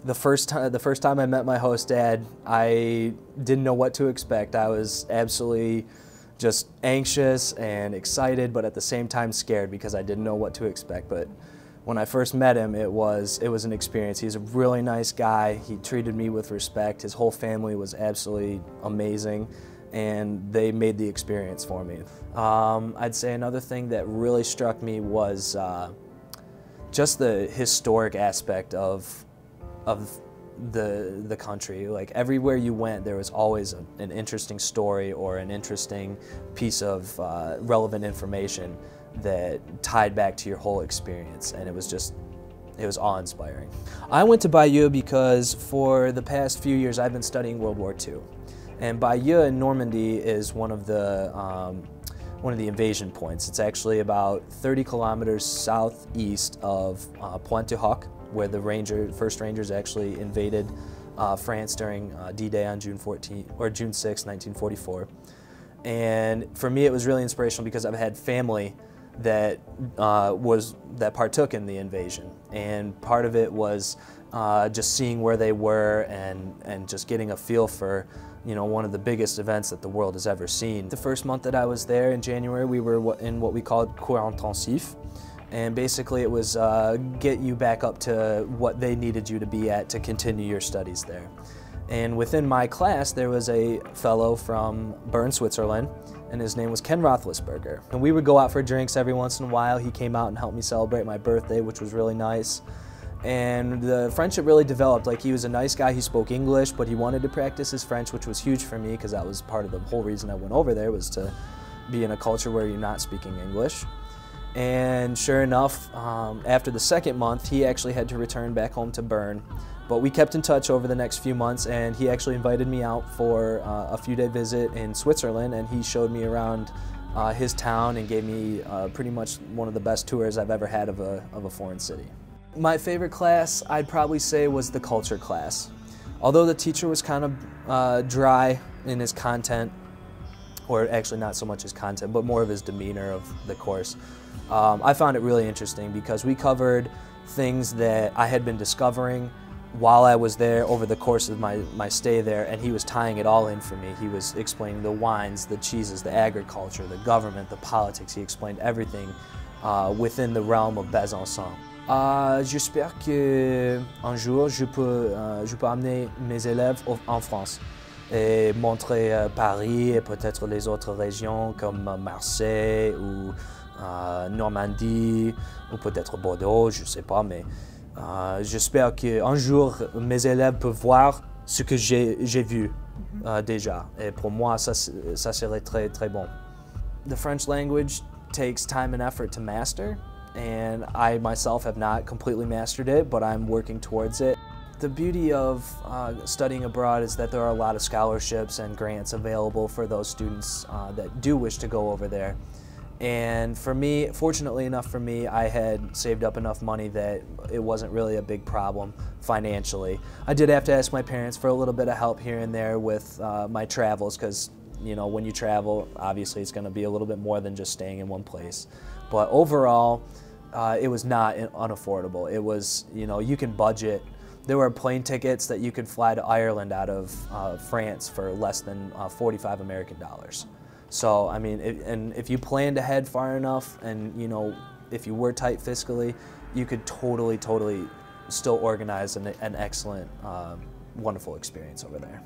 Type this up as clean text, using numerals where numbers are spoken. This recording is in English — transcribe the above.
The first time I met my host dad, I didn't know what to expect. I was absolutely just anxious and excited, but at the same time scared because I didn't know what to expect. But when I first met him, it was an experience. He's a really nice guy. He treated me with respect. His whole family was absolutely amazing, and they made the experience for me. I'd say another thing that really struck me was just the historic aspect of the country. Like everywhere you went, there was always an interesting story or an interesting piece of relevant information that tied back to your whole experience, and it was awe-inspiring. I went to Bayeux because for the past few years I've been studying World War II, and Bayeux in Normandy is one of the invasion points. It's actually about 30 kilometers southeast of Pointe-du-Hoc, where the first Rangers actually invaded France during D-Day on June 6, 1944. And for me, it was really inspirational because I've had family that partook in the invasion, and part of it was just seeing where they were and just getting a feel for, you know, one of the biggest events that the world has ever seen. The first month that I was there in January, we were in what we called cours intensif. And basically it was get you back up to what they needed you to be at to continue your studies there. And within my class, there was a fellow from Bern, Switzerland, and his name was Ken Roethlisberger. And we would go out for drinks every once in a while. He came out and helped me celebrate my birthday, which was really nice. And the friendship really developed. Like, he was a nice guy, he spoke English, but he wanted to practice his French, which was huge for me because that was part of the whole reason I went over there, was to be in a culture where you're not speaking English. And sure enough, after the second month, he actually had to return back home to Bern. But we kept in touch over the next few months, and he actually invited me out for a few-day visit in Switzerland, and he showed me around his town and gave me pretty much one of the best tours I've ever had of a foreign city. My favorite class, I'd probably say, was the culture class. Although the teacher was kind of dry in his content, or actually not so much his content, but more of his demeanor of the course, I found it really interesting because we covered things that I had been discovering while I was there over the course of my stay there, and he was tying it all in for me. He was explaining the wines, the cheeses, the agriculture, the government, the politics. He explained everything within the realm of Besançon. J'espère qu'un jour je peux amener mes élèves en France et montrer Paris et peut-être les autres régions comme Marseille ou Normandie ou peut-être Bordeaux, je ne sais pas, mais j'espère qu'un jour mes élèves peuvent voir ce que j'ai vu déjà, et pour moi ça serait très très bon. The French language takes time and effort to master, and I myself have not completely mastered it, but I'm working towards it. The beauty of studying abroad is that there are a lot of scholarships and grants available for those students that do wish to go over there. And for me, fortunately enough for me, I had saved up enough money that it wasn't really a big problem financially. I did have to ask my parents for a little bit of help here and there with my travels, because, you know, when you travel, obviously it's going to be a little bit more than just staying in one place. But overall, it was not unaffordable. It was, you know, you can budget. There were plane tickets that you could fly to Ireland out of France for less than 45 American dollars. So, I mean, if you planned ahead far enough, and, you know, if you were tight fiscally, you could totally still organize an excellent, wonderful experience over there.